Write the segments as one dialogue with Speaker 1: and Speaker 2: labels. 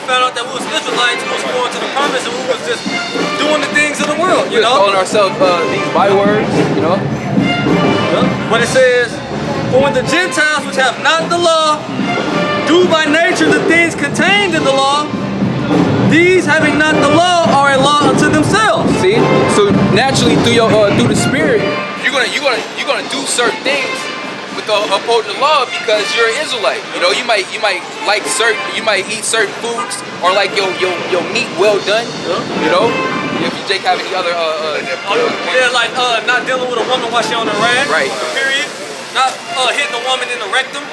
Speaker 1: found out that we was Israelites, we was going to the promise, and we was just doing the things of the world, you know?
Speaker 2: Calling ourselves these bywords, you know?
Speaker 1: But it says, for when the Gentiles which have not the law do by nature the things contained in the law, these having not the law are a law unto themselves.
Speaker 2: See, so naturally through the Spirit, you're gonna do certain things with upholding the law because you're an Israelite. You know, you might eat certain foods or like your meat well done. You know, if you Jake have any other
Speaker 1: like not dealing with a woman while she on the rag.
Speaker 2: Right.
Speaker 1: Period. Not hitting a woman in the rectum.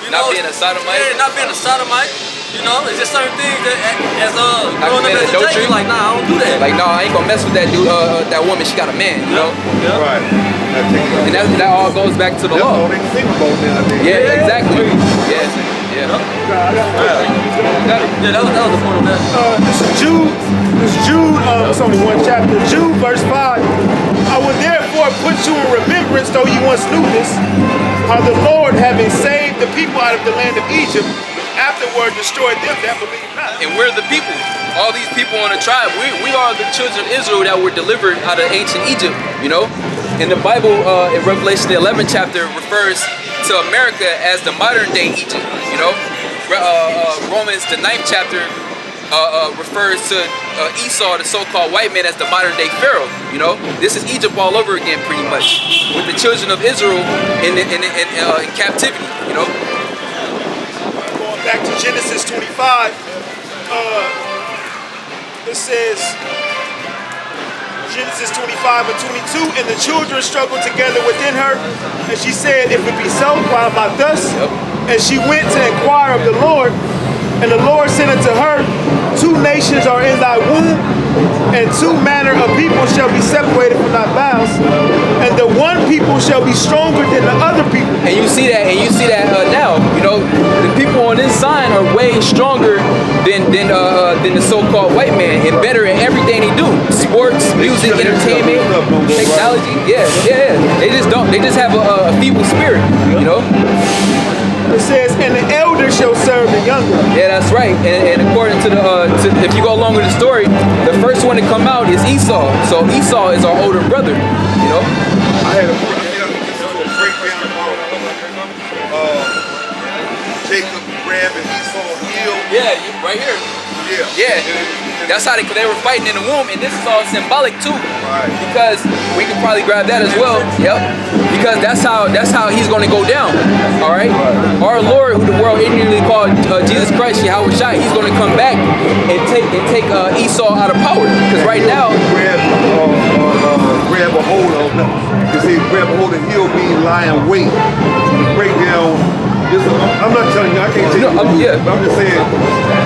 Speaker 1: You
Speaker 2: not
Speaker 1: know,
Speaker 2: being a sodomite.
Speaker 1: Yeah, not being a sodomite. You know, it's just certain things that as growing up as a Jake, you're like, nah, I don't do that.
Speaker 2: Like, nah, I ain't gonna mess with that dude, that woman. She got a man, you know.
Speaker 3: Yeah. Right.
Speaker 2: And that all goes back to the law.
Speaker 3: That's all they think about nowadays.
Speaker 2: Yeah, exactly. Yeah.
Speaker 1: Yeah, that was the point of that.
Speaker 4: This is Jude, it's only one chapter. Jude, verse 5. I will therefore put you in remembrance, though you once knew this, how the Lord, having saved the people out of the land of Egypt, afterward destroyed them that believe not.
Speaker 2: And we're the people. All these people on the tribe, we are the children of Israel that were delivered out of ancient Egypt, you know? And the Bible, in Revelation the 11th chapter, refers to America as the modern day Egypt, you know? Romans the 9th chapter refers to Esau, the so-called white man, as the modern day Pharaoh, you know? This is Egypt all over again, pretty much, with the children of Israel in captivity, you know?
Speaker 4: Going back to Genesis 25, it says, Genesis 25 and 22, and the children struggled together within her, and she said, if it be so, why am I thus? And she went to inquire of the Lord, and the Lord said unto her, two nations are in thy womb, and two manner of people shall be separated from thy bowels, and the one people shall be stronger than the other people.
Speaker 2: And you see that, now, you know, the people on this sign are way stronger than the so-called white man, and better at everything they do. Sports, music, entertainment, technology. Yeah. They just have a feeble spirit, you know.
Speaker 4: It says, and the elder shall serve the younger.
Speaker 2: Yeah, that's right. And according to if you go along with the story, the first one to come out is Esau. So Esau is our older brother, you know.
Speaker 3: I had a breakdown about Jacob grabbing Esau's heel.
Speaker 2: Yeah, right here. Yeah. That's how they were fighting in the womb, and this is all symbolic too.
Speaker 3: Right.
Speaker 2: Because we can probably grab that as well. Yep. Because that's how he's going to go down. All right. Our Lord, who the world ignorantly called Jesus Christ, Yahweh Shai, he's going to come back and take Esau out of power. Because right now,
Speaker 3: grab a hold of him. You see, grab a hold of heel mean lie in wait. The breakdown. I'm not telling you, I can't tell you. But I'm just saying,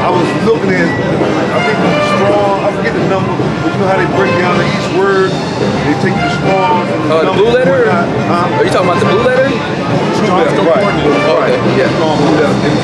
Speaker 3: I was looking at, I think the strong, I forget the number, but you know how they break down each word? They take the strong and the
Speaker 2: blue letter? Are you talking about the blue letter?
Speaker 3: Right. Yeah. Strong blue letter. And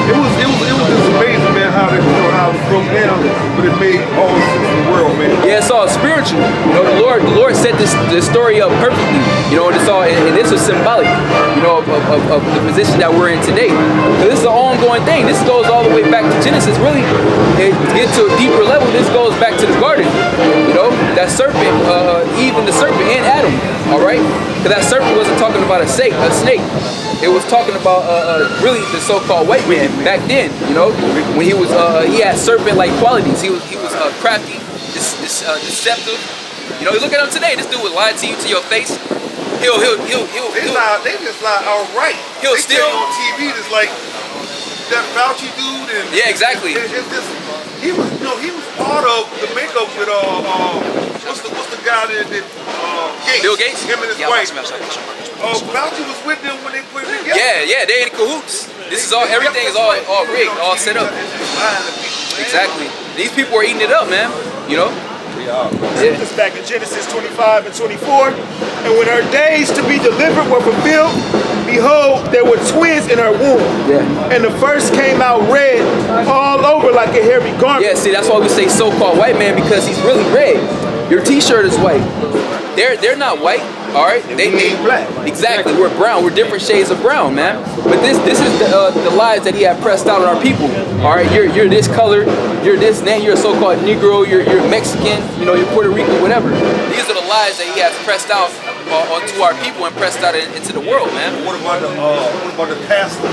Speaker 3: it was just amazing, man, how it was broke down, but it made all the sense in the world, man.
Speaker 2: Yeah, it's all spiritual. You know, the Lord set this story up perfectly. You know, and it's all, and this was symbolic, you know, of the position that we're in today. So this is an ongoing thing. This goes all the way back to Genesis. Really, to get to a deeper level, this goes back to the garden. You know, that serpent, even the serpent and Adam. All right, because that serpent wasn't talking about a snake. It was talking about really the so-called white man back then. You know, when he was he had serpent-like qualities. He was crafty, deceptive. You know, you look at him today. This dude would lie to you to your face. He'll
Speaker 3: They just lie outright.
Speaker 2: He'll
Speaker 3: they
Speaker 2: still
Speaker 3: on TV just like that Fauci dude and
Speaker 2: yeah, exactly.
Speaker 3: It's just, he was part of the makeup with what's the guy that Gates?
Speaker 2: Bill Gates.
Speaker 3: Him and his wife. Fauci was with them when they put it together.
Speaker 2: Yeah, they in cahoots. This is all, everything is all rigged, all set up. Exactly. These people are eating it up, man. You know.
Speaker 4: It's back in Genesis 25 and 24. And when her days to be delivered were fulfilled, behold, there were twins in her womb.
Speaker 2: Yeah.
Speaker 4: And the first came out red all over like a hairy garment.
Speaker 2: Yeah, see, that's why we say so-called white man, because he's really red. Your t-shirt is white. They're not white. All right,
Speaker 3: And we ain't black.
Speaker 2: Exactly, we're brown. We're different shades of brown, man. But this is the lies that he had pressed out on our people. All right, you're this color, you're this name, you're a so-called Negro, you're Mexican, you know, you're Puerto Rican, whatever. These are the lies that he has pressed out onto our people and pressed out into the world, man.
Speaker 3: What about the pastors?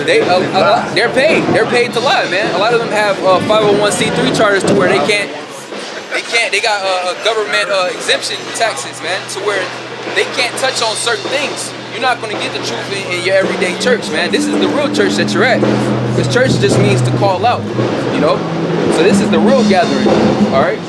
Speaker 2: They're paid. They're paid to lie, man. A lot of them have 501c3 charters to where they can't. They got government exemption taxes, man, to where they can't touch on certain things. You're not going to get the truth in your everyday church, man. This is the real church that you're at. This church just means to call out, you know. So this is the real gathering, all right.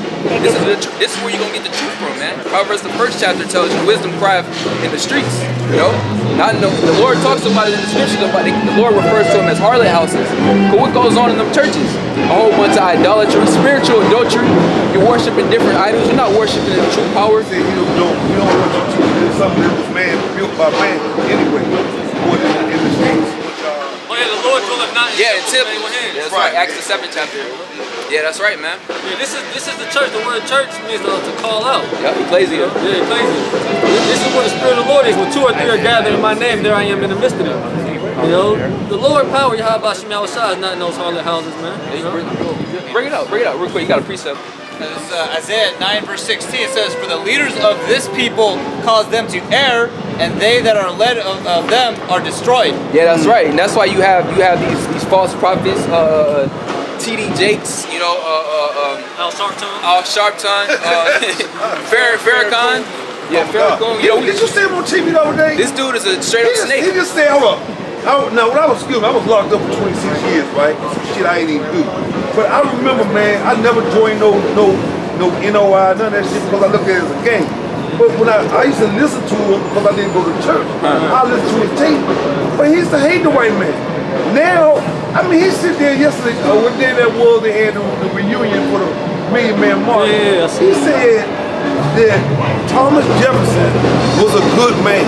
Speaker 2: This is where you're gonna get the truth from, man. Proverbs the 1st chapter tells you wisdom crieth in the streets. You know, the Lord talks about it in the scriptures. About it. The Lord refers to them as harlot houses. But what goes on in them churches? A whole bunch of idolatry, spiritual adultery. You're worshiping different idols. You're not worshiping the true power.
Speaker 3: You don't want you to do something that was man built by man anyway. What in the streets?
Speaker 1: Oh yeah, the Lord dwelleth not in
Speaker 2: yeah,
Speaker 1: temples made with hands.
Speaker 2: That's right. Acts the 7th chapter. Yeah, that's right, man.
Speaker 1: Yeah, this is the church. The word church means to call out.
Speaker 2: Yeah, ecclesia.
Speaker 1: Yeah, ecclesia. This is where the Spirit of the Lord is. When 2 or 3 are gathered in my name, there I am in the midst of them. You know, the Lord power, Yahweh Shem Yahushua, is not in those harlot houses, man. You know?
Speaker 2: Bring it out real quick. You got a precept.
Speaker 5: Isaiah 9 verse 16 says, "For the leaders of this people cause them to err, and they that are led of them are destroyed."
Speaker 2: Yeah, that's right, and that's why you have these false prophets, T.D. Jakes, you know,
Speaker 1: Al Sharpton.
Speaker 2: Al Sharpton, Farrakhan. Yeah, Farrakhan. You know,
Speaker 3: Did you see him on TV the other day?
Speaker 2: This dude is a straight up snake.
Speaker 3: He just said, hold up. Now, when I was school, I was locked up for 26 years, right? Some shit I ain't even do. But I remember, man, I never joined no NOI, none of that shit, because I look at it as a game. But when I used to listen to him, because I didn't go to church, I listened to his tape. But he used to hate the white man. Now, I mean, he sit there yesterday, what day that was, they had the reunion for the Million Man March.
Speaker 1: Yeah,
Speaker 3: he said that Thomas Jefferson was a good man.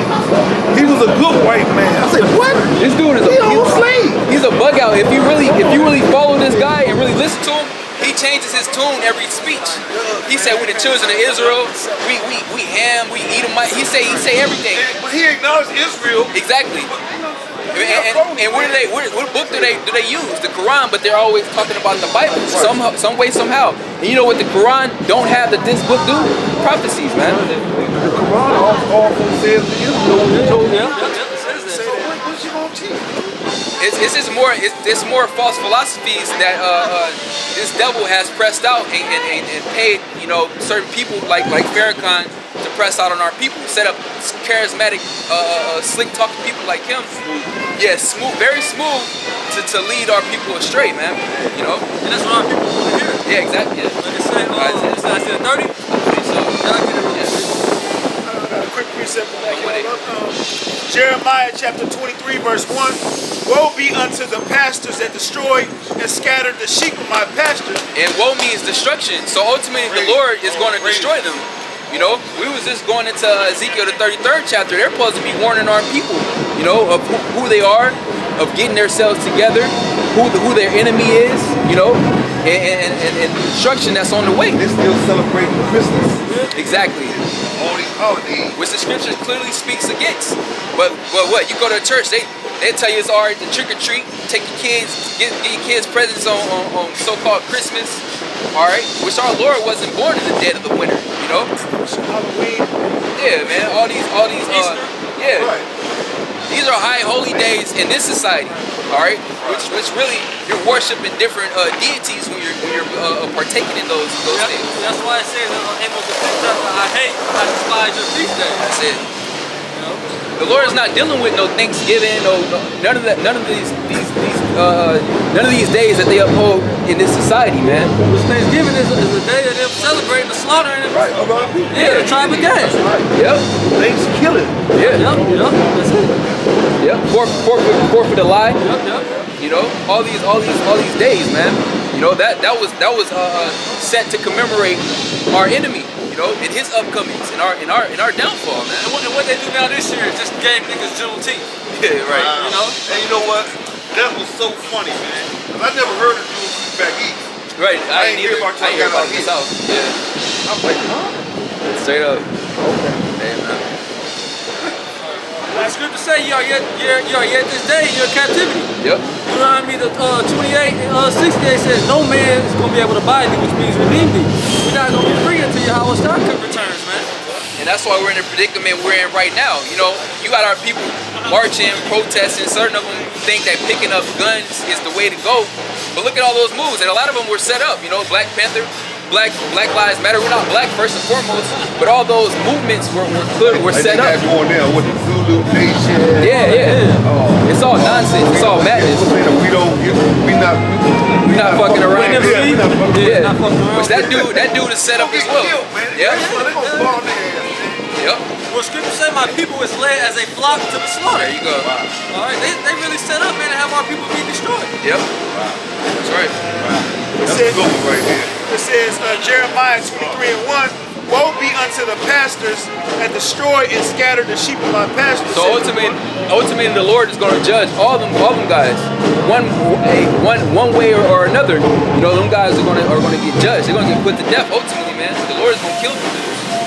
Speaker 3: He was a good white man. I said, what?
Speaker 2: This dude is
Speaker 3: a slave.
Speaker 2: He's a bug out. If you really follow this guy and really listen to him, he changes his tune every speech. He said, "We the children of Israel. We ham. We eat them." He say everything.
Speaker 3: But he acknowledged Israel.
Speaker 2: Exactly. And what book do they use? The Quran, but they're always talking about the Bible. Some way, somehow. And you know what the Quran don't have that this book do? Prophecies, man.
Speaker 3: The Quran also says that Israel.
Speaker 1: Yeah, it says that.
Speaker 3: So what you gonna teach?
Speaker 2: It's just more false philosophies that this devil has pressed out and paid, you know, certain people like Farrakhan to press out on our people. Set up charismatic, slick talking people like him. Yeah, smooth, very smooth to lead our people astray, man. You know,
Speaker 1: And that's what our people want to hear.
Speaker 2: yeah, exactly. Yeah.
Speaker 1: Like I said, I said 30.
Speaker 2: So,
Speaker 1: Y'all get it.
Speaker 4: A quick precept to back it all up. Jeremiah chapter 23 verse 1. Woe be unto the pastors that destroy and scatter the sheep of my pastures.
Speaker 2: And woe means destruction. So ultimately, the Lord is going to destroy them. You know, we was just going into Ezekiel the 33rd chapter. They're supposed to be warning our people, you know, of who they are, of getting themselves together, who their enemy is, you know, and destruction that's on the way.
Speaker 3: They still celebrating Christmas.
Speaker 2: Exactly.
Speaker 3: All these holidays.
Speaker 2: Which the scripture clearly speaks against. But what? You go to a church, they tell you it's alright to trick or treat, take your kids, get your kids presents on so-called Christmas. Alright? Which our Lord wasn't born in the dead of the winter, you know?
Speaker 4: Halloween.
Speaker 2: Yeah, man. All these yeah.
Speaker 3: Right.
Speaker 2: These are high holy days in this society. Alright? Which really you're worshiping different deities when you're partaking in those things.
Speaker 1: That's why it says in Amos the 5th chapter, I despise your feast days.
Speaker 2: That's it.
Speaker 1: You know?
Speaker 2: The Lord is not dealing with no Thanksgiving, none of these days that they uphold in this society, man.
Speaker 1: Which Thanksgiving is a day of them celebrating the slaughter and
Speaker 3: Right, of our people.
Speaker 1: the tribe of Gad.
Speaker 2: Yep.
Speaker 3: Thanksgiving.
Speaker 2: Yeah.
Speaker 1: Yep, that's it.
Speaker 2: Yep. Fourth for July.
Speaker 1: Yep.
Speaker 2: You know, all these days, man. You know that was set to commemorate our enemy. You know, in his upcomings, in our downfall, man.
Speaker 1: And what they do now this year is just gave niggas Juneteenth.
Speaker 2: Yeah, right.
Speaker 1: You know?
Speaker 3: And you know what? That was so funny, man. 'Cause I never heard of Jews back east.
Speaker 2: Right. I
Speaker 3: ain't
Speaker 2: ain't
Speaker 3: hear
Speaker 2: either.
Speaker 3: about
Speaker 2: I ain't hear
Speaker 3: y'all
Speaker 2: about
Speaker 3: got
Speaker 2: this
Speaker 3: out
Speaker 2: out. Yeah.
Speaker 3: I'm like, huh?
Speaker 2: Straight up. Okay. Hey, man.
Speaker 1: The scripture say you are yet this day in your captivity.
Speaker 2: Yep.
Speaker 1: Deuteronomy 28 and 68 says, no man is going to be able to buy thee, which means redeem thee. We're not going to be free until Yahweh stock returns, man.
Speaker 2: And that's why we're in the predicament we're in right now. You know, you got our people marching, protesting. Certain of them think that picking up guns is the way to go. But look at all those moves, and a lot of them were set up. You know, Black Panther, Black Lives Matter. We're not black first and foremost, but all those movements were set up.
Speaker 3: Going there with the Zulu Nation.
Speaker 2: Yeah. It's all nonsense. It's all madness. We're not fucking around.
Speaker 1: Yeah. Not fucking around.
Speaker 2: Which that dude is set up as well. Yeah. Yep.
Speaker 1: Well, scripture say my people is led as a flock to the slaughter.
Speaker 2: There you go.
Speaker 1: All right, they really set up, man, to have our people be destroyed.
Speaker 2: Yep. That's right.
Speaker 3: That's a good one right there.
Speaker 4: It says Jeremiah 23 and 1, woe be unto the pastors that destroy and scatter the sheep of my pastures.
Speaker 2: So ultimately, the Lord is going to judge all them guys, one way or another. You know, them guys are going to get judged. They're going to get put to death. Ultimately, man, the Lord is going to kill them.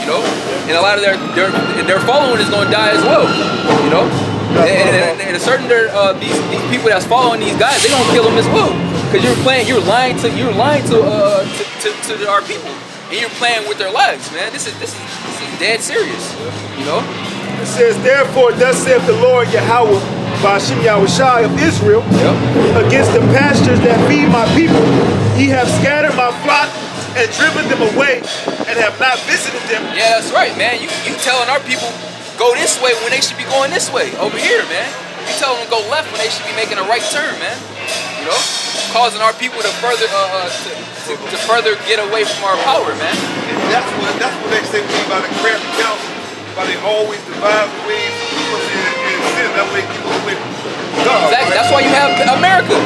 Speaker 2: You know, and a lot of their following is going to die as well. You know, and a certain these people that's following these guys, they're going to kill them as well. Because you're lying to our people, and you're playing with their lives, man. This is dead serious. You know.
Speaker 4: It says, therefore, thus saith the Lord Yahweh, Ba'ashem Yahushai of Israel, against the pastures that feed my people, ye have scattered my flock and driven them away, and have not visited them.
Speaker 2: Yeah, that's right, man. You telling our people go this way when they should be going this way over here, man. You telling them go left when they should be making a right turn, man. You know, causing our people to further to further get away from our power, man.
Speaker 3: And that's what they say about the crafty council. But they always devise ways to keep us in sin. That way keep us away from God.
Speaker 2: Exactly.
Speaker 3: Right?
Speaker 2: That's why you have America.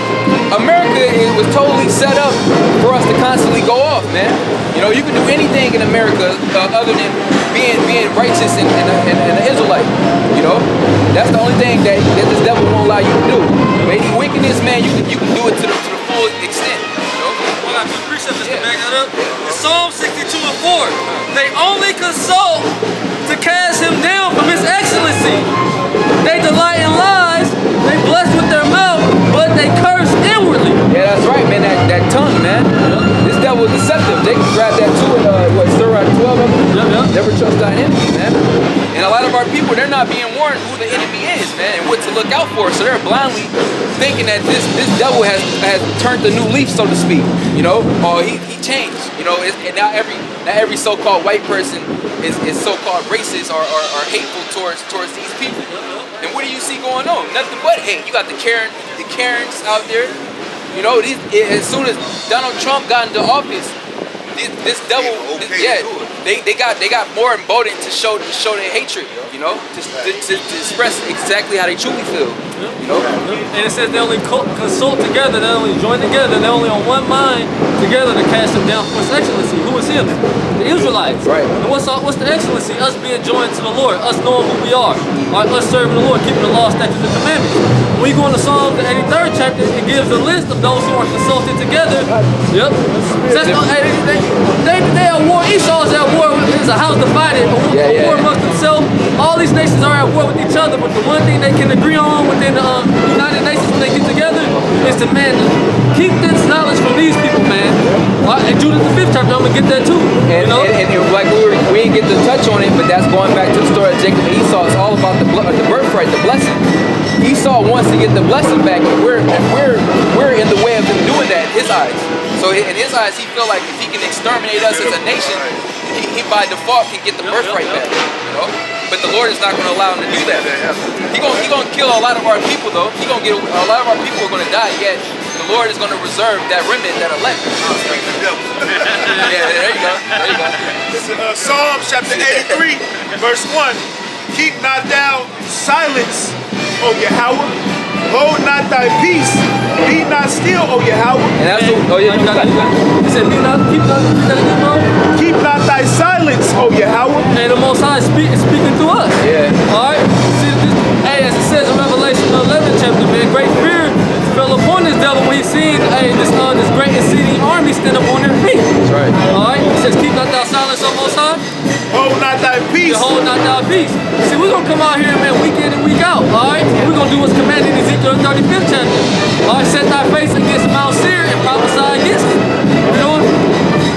Speaker 2: America was totally set up for us to constantly go off, man. You know, you can do anything in America other than being righteous and an Israelite. You know, that's the only thing that this devil won't allow you to do. But any wickedness, man, you can do it to the full extent. You know?
Speaker 1: Well, I got two precepts just to back that up. In Psalm 62 and 4, they only consult to cast him down from his excellency. They delight in lies, they bless with their mouth, but they curse inwardly.
Speaker 2: Yeah, that's right, man. That tongue, man. This devil is deceptive. They can grab that too in Surah 12 of them. Never trust thy enemy, man. And a lot of our people, they're not being warned who the enemy is, man, and what to look out for. So they're blindly thinking that this devil has turned a new leaf, so to speak. You know, or he changed. You know, and now every so-called white person is so-called racist or hateful towards these people. And what do you see going on? Nothing but hate. You got the Karens out there. You know, as soon as Donald Trump got into office, this devil, they got more emboldened to show their hatred. You know, to express exactly how they truly feel. You know,
Speaker 1: and it says they only consult together, they only join together, they're only on one mind together to cast him down from his excellency. Who is him? The Israelites.
Speaker 2: Right.
Speaker 1: And what's the excellency? Us being joined to the Lord, us knowing who we are, us serving the Lord, keeping the law, statutes, and commandments. When you go into Psalm the 83rd chapter, it gives a list of those who are consulted together. Yep. So they are war. Esau is at war. It's a house divided. A war amongst themselves. All these nations are at war with each other, but the one thing they can agree on within the United Nations when they get together is to, man, keep this knowledge from these people, man. And Judith the 5th chapter, I'm gonna get that too.
Speaker 2: And,
Speaker 1: you know?
Speaker 2: and like we didn't get to touch on it, but that's going back to the story of Jacob and Esau. It's all about the birthright, the blessing. Esau wants to get the blessing back, and we're in the way of him doing that in his eyes. So in his eyes, he feel like if he can exterminate us as a nation, he by default can get the birthright back. You know. But the Lord is not going to allow him to do that. He gonna kill a lot of our people, though. A lot of our people are going to die. Yet the Lord is going to reserve that remnant, that elect. Yeah, there you go. There you go.
Speaker 4: This is Psalm chapter 83, verse 1. Keep not thou silence, O Yahweh. Hold not thy peace. Be not still, O Yahweh.
Speaker 2: And that's you got it.
Speaker 1: He said,
Speaker 4: Keep not thy silence, O Yahweh.
Speaker 1: And the Most High is speaking through us.
Speaker 2: Yeah.
Speaker 1: All right. See, as it says in Revelation 11 chapter, man, great fear fell upon this devil when he seen this great exceeding army stand up on their feet.
Speaker 2: That's right.
Speaker 1: All right. It says, keep not thou silence, O Most High.
Speaker 4: Hold not thy peace.
Speaker 1: Hold not thy peace. See, we're gonna come out here, man, week in and week out. do what's commanded in Ezekiel 35th chapter. All right, set thy face against Mount Seir and prophesy against it. You know?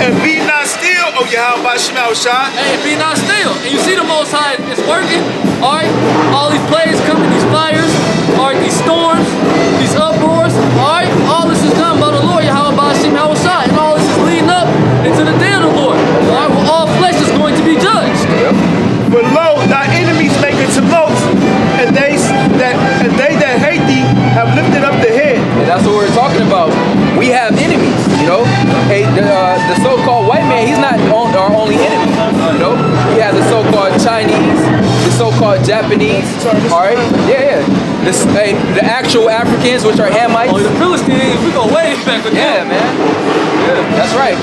Speaker 4: And be not still, O Yahweh Shema Shai.
Speaker 1: Hey, be not still. And you see the Most High is working. All right, all these plagues coming, these fires, all right, these storms, these uproars. All right, all this is done by the Lord Yahweh Bashim Hawashai, and all this is leading up into the day of the Lord. All right, where all flesh is going to be judged.
Speaker 4: But lo, thy enemies make a tumult, and they that hate thee have lifted up the head.
Speaker 2: And that's what we're talking about. We have enemies, you know. Hey, the so-called white man, he's not our only enemy, you know. We have the so-called Chinese, the so-called Japanese, all right? Yeah. The actual Africans, which are Hamites.
Speaker 1: Oh, the Philistines, we go way back with
Speaker 2: Yeah,
Speaker 1: them.
Speaker 2: man. That's right.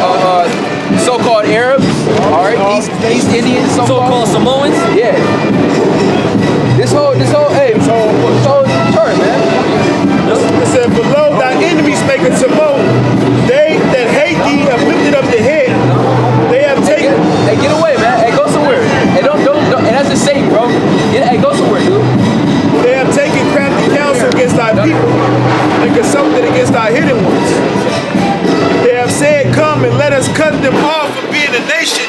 Speaker 2: So-called Arabs, all right? East Indians,
Speaker 1: So-called Samoans.
Speaker 2: Yeah. This whole chart, man.
Speaker 4: It said, but lo, thy enemies make a tumult. They that hate thee have lifted up the head. They have taken.
Speaker 2: Hey, get away, man. Hey, go somewhere. Hey, don't. And that's just Satan, bro. Hey, go somewhere, dude.
Speaker 4: They have taken crafty counsel against thy people and consulted against thy hidden ones. They have said, come and let us cut them off from being a nation,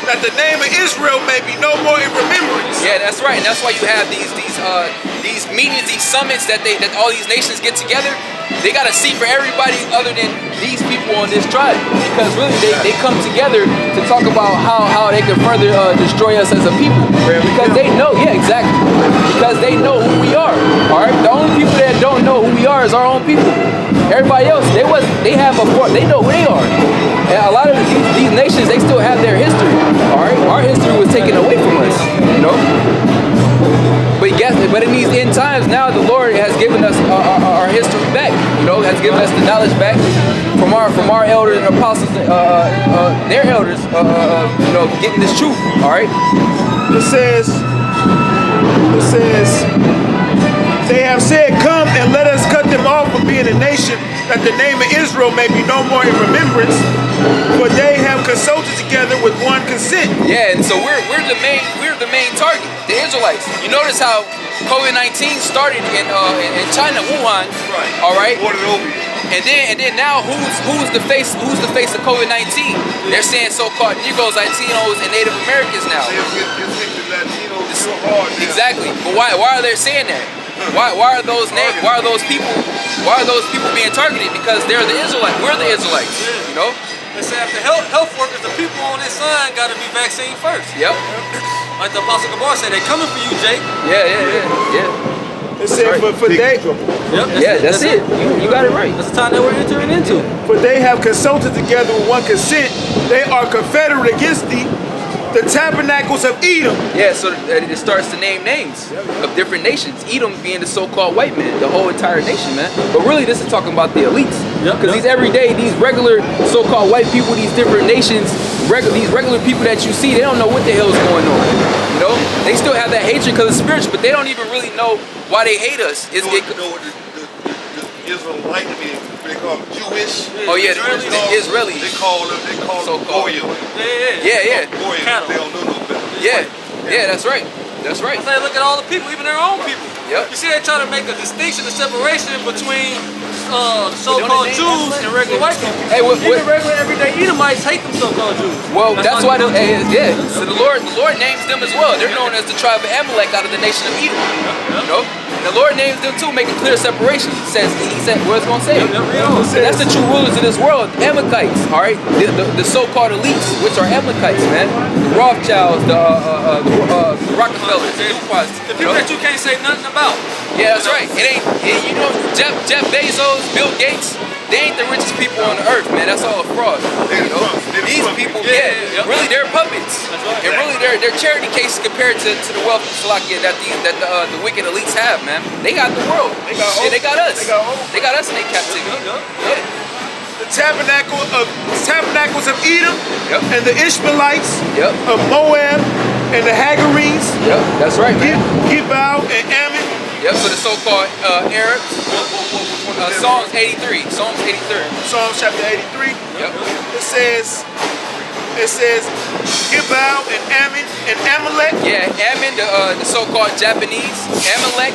Speaker 4: that the name of Israel may be no more in remembrance.
Speaker 2: Yeah, that's right. And that's why you have these meetings, these summits that all these nations get together. They got a seat for everybody other than these people on this tribe, because really they come together to talk about how they can further destroy us as a people, because they know, yeah, exactly, because they know who we are. All right, the only people that don't know who we are is our own people. Everybody else, they know who they are. And a lot of these nations, they still have their history. All right, our history was taken away from us, you know. But in these end times, now the Lord has given us our history back. You know, has given us the knowledge back from our elders and apostles, their elders. You know, getting this truth. All right.
Speaker 4: It says, they have said, come and let us cut them off from being a nation, that the name of Israel may be no more in remembrance, for they have consulted together with one consent.
Speaker 2: Yeah, and so we're the main target, the Israelites. You notice how COVID-19 started in China, Wuhan.
Speaker 3: Right.
Speaker 2: All right.
Speaker 3: Ordered over.
Speaker 2: And then now who's the face of COVID-19? They're saying so-called Negroes, Latinos, and Native Americans now. Exactly. But why are they saying that? Why are those names? Why are those people being targeted? Because they're the Israelites. We're the Israelites. You know.
Speaker 1: They say after health workers, the people on this sign got to be vaccinated first.
Speaker 2: Yep.
Speaker 1: Like the Apostle Gabar said, they're coming for you, Jake.
Speaker 2: Yeah.
Speaker 4: It said,
Speaker 2: right.
Speaker 4: for they,
Speaker 2: That's it. You got it right.
Speaker 1: That's the time that we're entering into.
Speaker 4: for they have consulted together with one consent. They are confederate against thee, the tabernacles of Edom.
Speaker 2: Yeah, so it starts to name names of different nations. Edom being the so-called white man, the whole entire nation, man. But really, this is talking about the elites. Because these everyday, these regular so-called white people, these different nations, these regular people that you see, they don't know what the hell is going on. You know, they still have that hatred because it's spiritual, but they don't even really know why they hate us.
Speaker 3: You know what the Israelite, I mean, they call them Jewish.
Speaker 2: Oh yeah, the Israelis.
Speaker 3: They call them
Speaker 2: So-called.
Speaker 3: Goyim.
Speaker 2: Yeah.
Speaker 3: Goyim, they don't know no better.
Speaker 2: Yeah, that's right. That's right.
Speaker 1: I say, look at all the people, even their own people.
Speaker 2: Yep.
Speaker 1: You see, they try to make a distinction, a separation between so-called Jews and regular white people.
Speaker 2: Hey,
Speaker 1: Even regular everyday Edomites hate them so-called Jews.
Speaker 2: Well, that's why. So the Lord names them as well. They're known as the tribe of Amalek out of the nation of Edom. You know, and the Lord names them too, making clear separation. He said, what it's gonna say. And that's the true rulers of this world, Amalekites. All right, the so-called elites, which are Amalekites, man. The Rothschilds, the Rockefellers, the DuPonts.
Speaker 1: The people that you can't say nothing about.
Speaker 2: Yeah, that's right. It ain't, you know, Jeff Bezos, Bill Gates, they ain't the richest people on the earth, man. That's all a fraud. You know? These people, really, they're puppets. And really, they're charity cases compared to the wealth of Slovakia that the wicked elites have, man. They got the world. They got us. They got us in their captivity. Yeah.
Speaker 4: The tabernacles of Edom, and the Ishmaelites of Moab, and the Hagarenes.
Speaker 2: Yep, that's right, man.
Speaker 4: Gibal and Ammon.
Speaker 2: Yep, so the so-called Arabs. Psalms 83. Psalms 83.
Speaker 4: Psalms chapter 83.
Speaker 2: Yep.
Speaker 4: It says Gibal and Ammon and Amalek.
Speaker 2: Yeah, Ammon, the so-called Japanese. Amalek,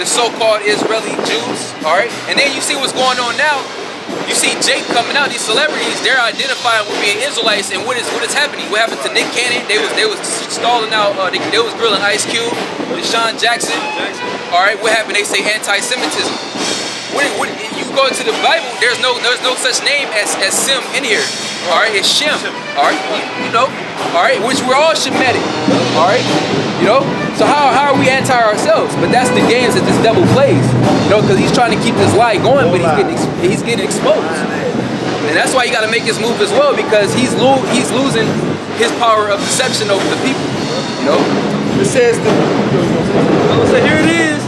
Speaker 2: the so-called Israeli Jews, all right? And then you see what's going on now. You see Jake coming out, these celebrities, they're identifying with being Israelites, and what is happening? What happened to Nick Cannon? They was stalling out, they was grilling Ice Cube, Deshaun Jackson. All right, what happened? They say anti-Semitism. What you go into the Bible, there's no such name as Sim in here. All right, it's Shem. All right, you know. All right, which we're all Shemitic. All right, you know. So how are we anti ourselves? But that's the games that this devil plays. You know, because he's trying to keep this lie going, but he's getting exposed. And that's why you got to make this move as well, because he's losing his power of deception over the people. You know.
Speaker 4: It says
Speaker 1: So here it is.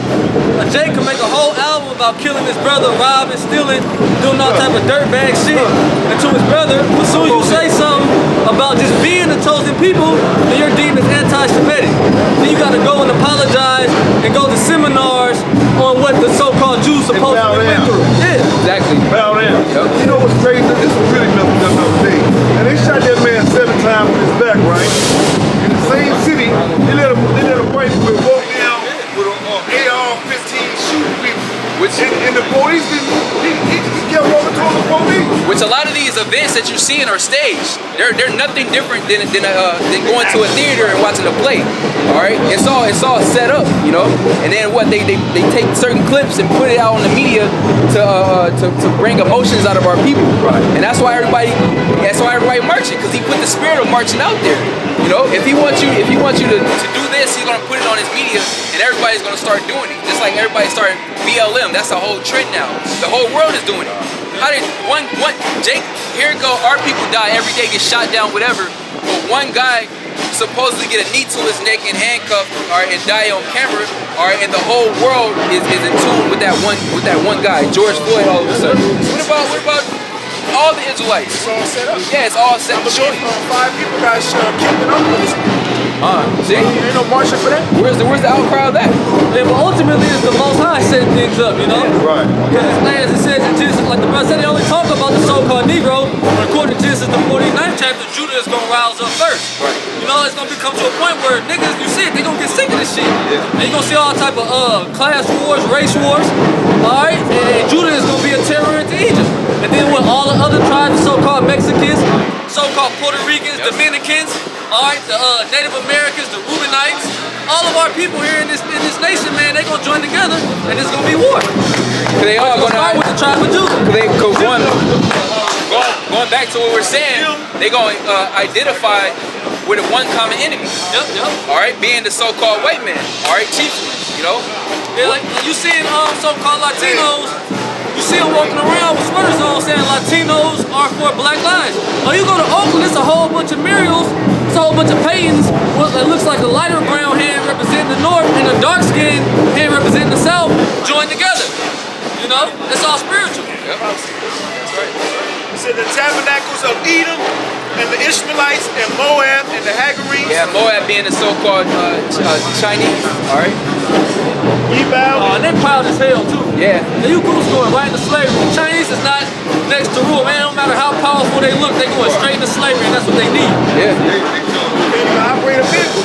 Speaker 1: Jake can make a whole album about killing his brother, robbing, stealing, doing all type of dirtbag shit and to his brother. As soon as you say something about just being the chosen people, then you're deemed as anti-Semitic. Then you gotta go and apologize and go to seminars on what the so-called Jews supposedly went through. Yeah.
Speaker 2: Exactly.
Speaker 3: Bow down. You know what's crazy? This was really messed up the other day. And they shot that man 7 times with his back, right? In the same city, they let a white boy walk down with an AR-15 shooting people. And the police he kept walking toward the police.
Speaker 2: Which a lot of these events that you see in are staged. They're nothing different than going to a theater and watching a play. All right, it's all set up, you know. And then what they take certain clips and put it out on the media to bring emotions out of our people.
Speaker 3: Right.
Speaker 2: And that's why everybody marching, because he put the spirit of marching out there. You know, if he wants you to do this, he's gonna put it on his media, and everybody's gonna start doing it. Just like everybody started BLM. That's a whole trend now. The whole world is doing it. How did one Jake? Here it go. Our people die every day, get shot down, whatever. But one guy supposedly get a knee to his neck and handcuffed, all right, and die on camera, all right, and the whole world is in tune with that one guy, George Floyd. All of a sudden, what about all the Israelites?
Speaker 4: it's all set up.
Speaker 2: Yeah, it's all set.
Speaker 4: I'm sure 5 people got killed in Oakland.
Speaker 2: See,
Speaker 4: Ain't no marching for that.
Speaker 2: where's the outcry of that?
Speaker 1: Yeah, but ultimately it's the Most High setting things up, you know?
Speaker 3: Right.
Speaker 1: Because as it says in Genesis, like the brother said, they only talk about the so-called Negro, but according to Genesis, the 49th chapter, Judah is going to rouse up first.
Speaker 2: Right.
Speaker 1: You know, it's going to come to a point where niggas, you see it, they going to get sick of this shit. And you're going to see all type of class wars, race wars, all right? And Judah is going to be a terror into Egypt. And then with all the other tribes, the so-called Mexicans, so-called Puerto Ricans, Dominicans, all right, the Native Americans, the Reubenites, all of our people here in this nation, man, they gonna join together, and it's gonna be war.
Speaker 2: They all
Speaker 1: It's gonna start with the tribe of Judah.
Speaker 2: Going back to what we're saying, they gonna identify with a one common enemy.
Speaker 1: Yep.
Speaker 2: All right, being the so-called white man. All right, chiefly, you know.
Speaker 1: Yeah, like you seeing so-called Latinos. You see them walking around with sweaters on saying Latinos are for black lives. Oh, you go to Oakland, it's a whole bunch of murals, it's a whole bunch of paintings. It looks like a lighter brown hand representing the north and a dark skinned hand representing the south joined together. You know, it's all spiritual.
Speaker 2: Yep. That's right.
Speaker 4: It said the tabernacles of Edom and the Ishmaelites and Moab and the Hagarenes.
Speaker 2: Yeah, Moab being the so-called Chinese. All right.
Speaker 4: Ebal.
Speaker 1: And they proud as hell too.
Speaker 2: Yeah.
Speaker 1: And you goose going right into slavery. The Chinese is not next to rule, man. No matter how powerful they look, they going straight into slavery, and that's what they need.
Speaker 2: Yeah.
Speaker 4: Can't even operate a vehicle.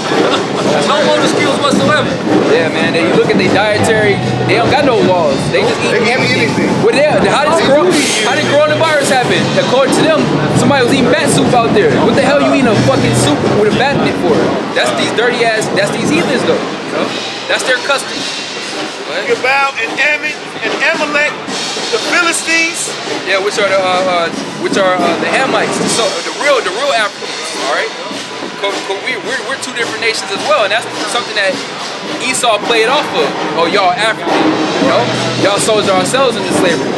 Speaker 1: No motor skills whatsoever.
Speaker 2: Yeah, man. You look at their dietary, they don't got no laws. They just eat everything. Well, how did coronavirus happen? According to them, somebody was eating bat soup out there. What the hell you eating a fucking soup with a bat in it for? That's these dirty ass, that's these heathens though. You know? That's their custom.
Speaker 4: Gebal and Ammon and Amalek, the Philistines.
Speaker 2: Yeah, which are the Hamites, the real Africans. All right. We're two different nations as well, and that's something that Esau played off of. Oh, y'all African, you know, y'all sold ourselves into slavery.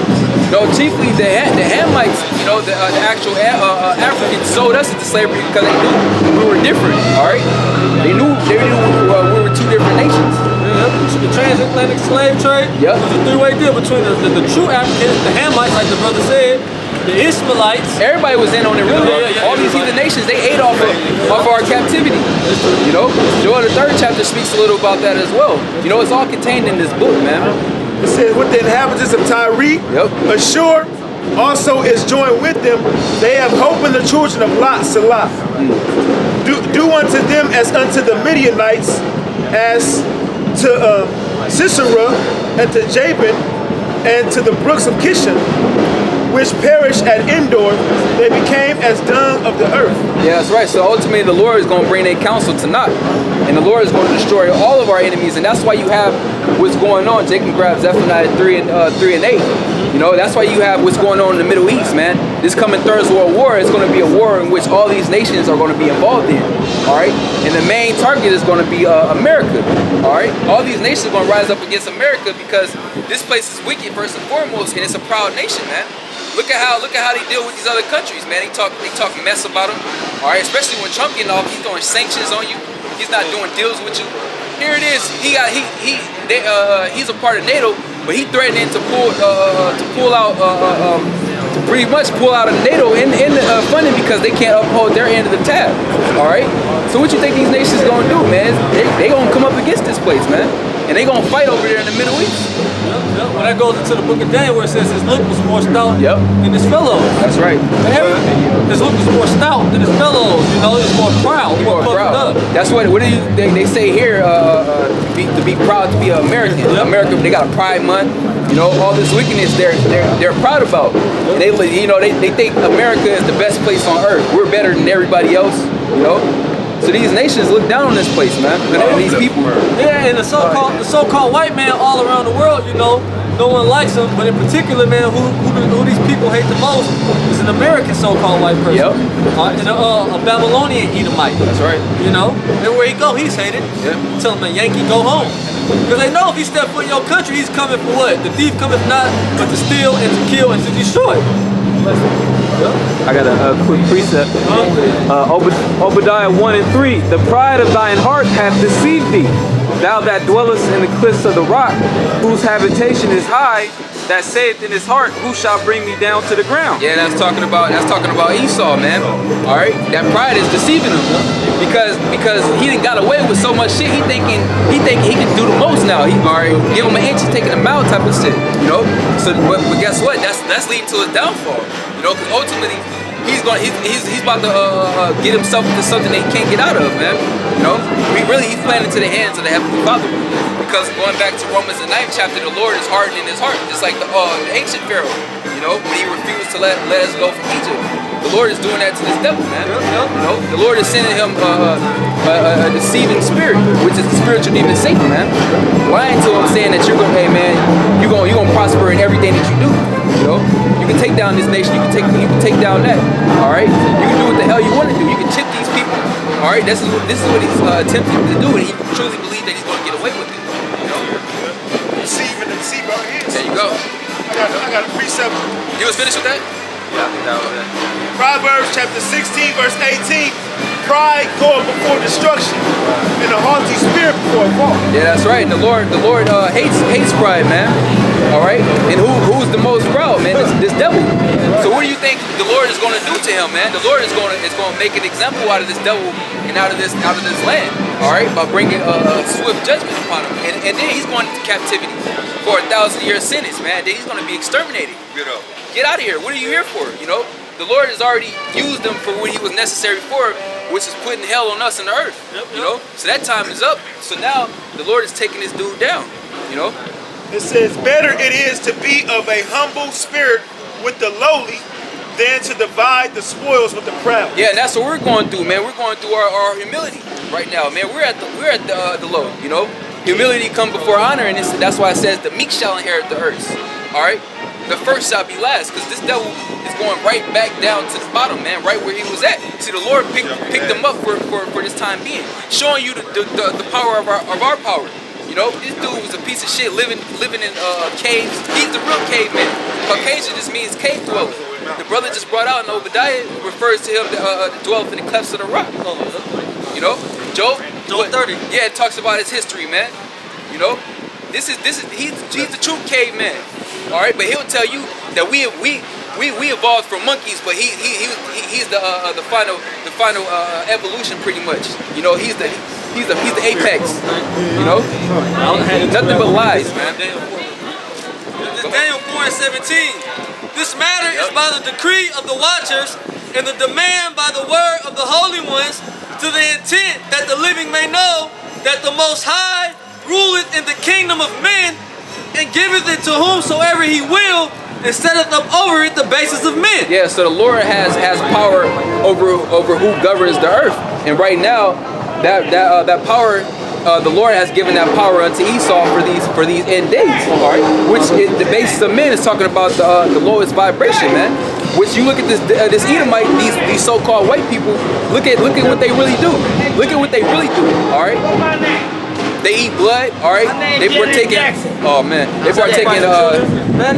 Speaker 2: No, chiefly the Hamites, you know, the actual Africans sold us into slavery because they knew we were different. All right, they knew we were two different nations.
Speaker 1: The transatlantic slave trade was a three-way deal between the true Africans, the Hamites, like the brother said, the Ishmaelites.
Speaker 2: Everybody was in on it, really. All these heathen nations, they ate off of our captivity. You know, Joel the 3rd chapter speaks a little about that as well. You know, it's all contained in this book, man.
Speaker 4: It says, with the inhabitants of Tyre, Ashur also is joined with them. They have hope in the children of Lot, Salah. Do unto them as unto the Midianites, as to Sisera, and to Jabin, and to the brooks of Kishon, which perished at Endor, they became as dung of the earth.
Speaker 2: Yeah, that's right. So ultimately the Lord is going to bring their counsel to naught. And the Lord is going to destroy all of our enemies. And that's why you have what's going on. Jake can grab Zephaniah 3 and 8. You know, that's why you have what's going on in the Middle East, man. This coming Third World War is going to be a war in which all these nations are going to be involved in. All right. And the main target is going to be America. All right. All these nations are going to rise up against America because this place is wicked first and foremost, and it's a proud nation, man. Look at how they deal with these other countries, man. They talk mess about them. All right, especially when Trump getting off, he's throwing sanctions on you. He's not doing deals with you. Here it is. He's a part of NATO, but he threatening to pretty much pull out of NATO in funding because they can't uphold their end of the tab. All right. So what you think these nations gonna do, man? They gonna come up against this place, man, and they gonna fight over there in the Middle East.
Speaker 1: Yep. When that goes into the book of Daniel where it says his look was more stout than his fellows.
Speaker 2: That's right.
Speaker 1: His look was more stout than his fellows. You know, he was more proud, more puffed up.
Speaker 2: That's what do you they say here to be proud to be an American. America, they got a Pride Month. You know, all this wickedness they're proud about. And they think America is the best place on earth. We're better than everybody else. You know. So these nations look down on this place, man. These people.
Speaker 1: Yeah, and the so-called white man all around the world, you know, no one likes them. But in particular, man, who these people hate the most is an American so-called white person.
Speaker 2: Yep.
Speaker 1: And a Babylonian Edomite.
Speaker 2: That's right.
Speaker 1: You know, everywhere he go, he's hated.
Speaker 2: Yep.
Speaker 1: Tell him a Yankee go home. Because they know if he step foot in your country, he's coming for what? The thief cometh not but to steal and to kill and to destroy.
Speaker 6: I got a quick precept. Obadiah 1 and 3. The pride of thine heart hath deceived thee. Thou that dwellest in the cliffs of the rock, whose habitation is high, that saith in his heart, who shall bring me down to the ground?
Speaker 2: Yeah, that's talking about Esau, man. All right, that pride is deceiving him because he done got away with so much shit. He think he can do the most now. He already give him an inch, he's taking a mile type of shit. You know. So, but guess what? That's leading to his downfall. You know, because ultimately he's about to get himself into something that he can't get out of, man. You know, he's playing into the hands of the Heavenly Father. Because going back to Romans the 9th chapter, the Lord is hardening his heart, just like the ancient Pharaoh. You know, when he refused to let us go from Egypt. The Lord is doing that to this devil, man. You know, the Lord is sending him a deceiving spirit, which is the spiritual demon Satan, man. Lying to him, saying that you're gonna prosper in everything that you do. You know, you can take down this nation, you can take down that. All right, you can do what the hell you want to do. You can chip these people. All right, this is what he's attempting to do, and he truly believes that he's going to get away with it. You know,
Speaker 4: Deceive our ears.
Speaker 2: there you go.
Speaker 4: I got a precept.
Speaker 2: You was finished with that?
Speaker 6: Yeah, I think that was it.
Speaker 4: Proverbs chapter 16, verse 18. Pride goeth before destruction, and a haughty spirit before a fall.
Speaker 2: Yeah, that's right. The Lord hates pride, man. All right, and who's the most proud, man? This devil. So what do you think the Lord is going to do to him, man? The Lord is going to make an example out of this devil and out of this land. All right, by bringing a swift judgment upon him, and then he's going into captivity for a 1,000-year sentence, man. Then he's going to be exterminated. Get out of here. What are you here for? You know, the Lord has already used him for what he was necessary for, which is putting hell on us and the earth. You know, so that time is up. So now the Lord is taking this dude down. You know.
Speaker 4: It says, better it is to be of a humble spirit with the lowly than to divide the spoils with the proud.
Speaker 2: Yeah, and that's what we're going through, man. We're going through our humility right now, man. We're at the low, you know. Humility come before honor, and that's why it says the meek shall inherit the earth. All right, the first shall be last, because this devil is going right back down to the bottom, man, right where he was at. See, the Lord picked him up for this time being, showing you the power of our power. You know, this dude was a piece of shit living in caves. He's the real caveman. Caucasian just means cave dweller. The brother just brought out in Obadiah refers to him that dwelleth in the clefts of the rock. You know, Job
Speaker 1: 30.
Speaker 2: Yeah, it talks about his history, man. You know, he's the true caveman. All right, but he'll tell you that we evolved from monkeys, but he's the final evolution pretty much. You know, he's the apex. You know, nothing but lies, man.
Speaker 1: Daniel 4 and 17. This matter is by the decree of the watchers and the demand by the word of the holy ones, to the intent that the living may know that the Most High ruleth in the kingdom of men, and giveth it to whomsoever he will, and setteth up over it the basis of men.
Speaker 2: Yeah, so the Lord has power over who governs the earth, and right now, that power, the Lord has given that power unto Esau for these end days. All right, which the basis of men is talking about the lowest vibration, man. Which you look at this Edomite, these so-called white people, look at what they really do. Look at what they really do. All right. They eat blood, all right? They partake in, oh man, they partake in,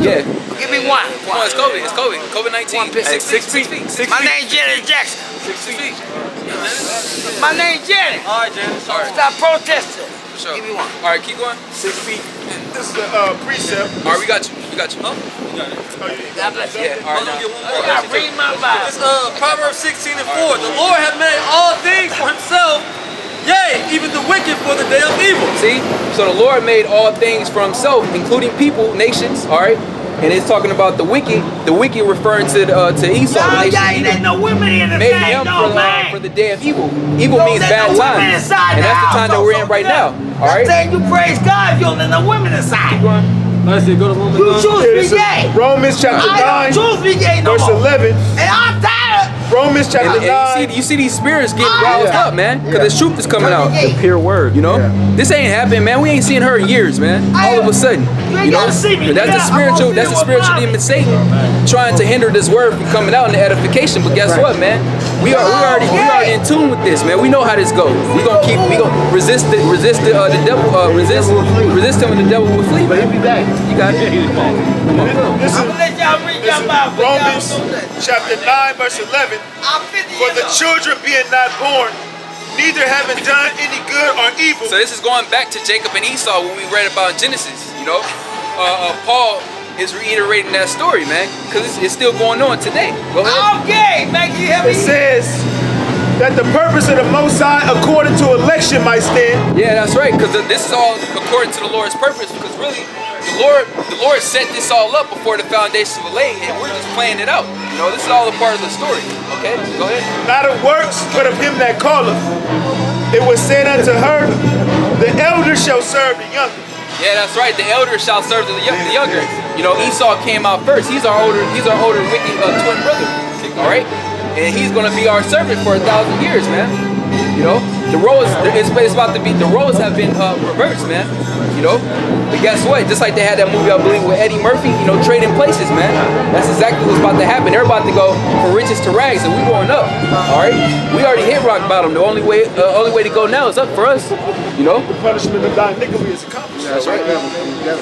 Speaker 2: yeah.
Speaker 7: Give me one.
Speaker 2: Come on, it's COVID, COVID-19.
Speaker 7: Hey,
Speaker 2: 6 feet.
Speaker 7: My name's Janet Jackson.
Speaker 2: 6 feet.
Speaker 7: My name's Janet.
Speaker 1: All right, Janet.
Speaker 2: All right.
Speaker 7: Stop protesting.
Speaker 2: Sure.
Speaker 7: Give me one.
Speaker 2: All right, keep going.
Speaker 4: 6 feet. This is the precept.
Speaker 2: All right, we got you.
Speaker 1: Oh, you got it.
Speaker 7: God bless you.
Speaker 2: Yeah, all right.
Speaker 1: I'll
Speaker 2: Now.
Speaker 1: get one
Speaker 7: I
Speaker 1: more.
Speaker 7: read my Bible.
Speaker 1: It's Proverbs 16 and 4. The Lord hath made all things for himself, yea, even the wicked for the day of evil.
Speaker 2: See, so the Lord made all things for himself, including people, nations, all right? And it's talking about the wicked referring to Esau.
Speaker 7: Y'all
Speaker 2: the nation
Speaker 7: ain't
Speaker 2: Edom.
Speaker 7: no women in the
Speaker 2: Made
Speaker 7: same
Speaker 2: him
Speaker 7: though, man.
Speaker 2: for the day of evil. Evil
Speaker 7: Don't
Speaker 2: means
Speaker 7: let
Speaker 2: bad
Speaker 7: no women
Speaker 2: times.
Speaker 7: inside
Speaker 2: And
Speaker 7: the
Speaker 2: that's the
Speaker 7: house,
Speaker 2: time that
Speaker 7: so
Speaker 2: we're in right now. All
Speaker 7: I'm
Speaker 2: right?
Speaker 7: saying you praise God if you don't let no women inside.
Speaker 1: Let's see, go to Romans
Speaker 7: You
Speaker 1: 9.
Speaker 7: choose
Speaker 4: Yeah,
Speaker 7: me
Speaker 4: this
Speaker 7: gay.
Speaker 4: is Romans chapter
Speaker 7: I
Speaker 4: 9,
Speaker 7: don't choose me gay no
Speaker 4: verse
Speaker 7: more.
Speaker 4: 11.
Speaker 7: And I'm tired.
Speaker 4: Romans chapter
Speaker 2: And
Speaker 4: 9.
Speaker 2: you see these spirits getting roused up, man, because the truth is coming out.
Speaker 7: Yeah.
Speaker 6: Pure word.
Speaker 2: You know, this ain't happened, man. We ain't seen her in years, man. All of a sudden,
Speaker 7: You
Speaker 2: you know,
Speaker 7: gotta see me.
Speaker 2: but that's the
Speaker 7: Yeah, I'm
Speaker 2: spiritual,
Speaker 7: gonna
Speaker 2: that's the
Speaker 7: feel
Speaker 2: spiritual
Speaker 7: what
Speaker 2: demon Satan trying to hinder this word from coming out in the edification. But guess what, man? We already in tune with this, man. We know how this goes. We gonna resist the devil, resist him, and the devil will flee. But he'll be back. You got it. Come on.
Speaker 4: This
Speaker 7: I'm
Speaker 4: is
Speaker 7: gonna let y'all read
Speaker 4: This
Speaker 7: your
Speaker 4: is
Speaker 7: Bible.
Speaker 4: Romans chapter 9, verse 11.
Speaker 7: I'm 50
Speaker 4: For the
Speaker 7: years old.
Speaker 4: children being not born, neither having done any good or evil.
Speaker 2: So this is going back to Jacob and Esau when we read about Genesis. You know, Paul is reiterating that story, man, because it's still going on today. Go ahead.
Speaker 7: I'm gay. Make you hear me.
Speaker 4: It says that the purpose of the Most High according to election might stand.
Speaker 2: Yeah, that's right. Because this is all according to the Lord's purpose. Because really, the Lord set this all up before the foundations were laid, and we're just playing it out. You know, this is all a part of the story. Okay, go ahead.
Speaker 4: Not of works, but of him that calleth. It was said unto her, the elder shall serve the younger.
Speaker 2: Yeah, that's right. The elder shall serve the younger. You know, Esau came out first. He's our older wicked twin brother. All right, and he's gonna be our servant for 1,000 years, man. You know, the roles it's about to be. The roles have been reversed, man. You know, but guess what? Just like they had that movie, I believe, with Eddie Murphy. You know, trading places, man. That's exactly what's about to happen. They're about to go from riches to rags, and we going up. All right, we already hit rock bottom. The only way to go now is up for us. You know.
Speaker 4: The punishment of thy iniquity is accomplished.
Speaker 2: That's right.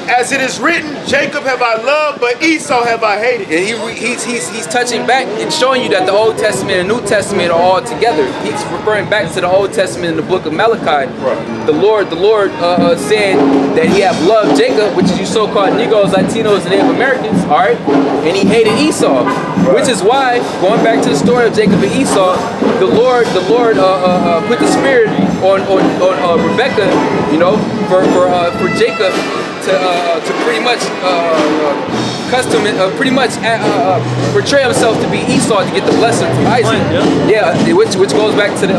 Speaker 4: As it is written, Jacob have I loved, but Esau have I hated.
Speaker 2: And he's touching back and showing you that the Old Testament and New Testament are all together. He's referring back to the Old Testament in the book of Malachi. Right. The Lord said that he have loved Jacob, which is you so-called Negroes, Latinos, and Native Americans, all right? And he hated Esau, which is why, going back to the story of Jacob and Esau, the Lord put the spirit on Rebecca, you know, for Jacob to pretty much portray himself to be Esau to get the blessing from Isaac. Yeah, which goes back to the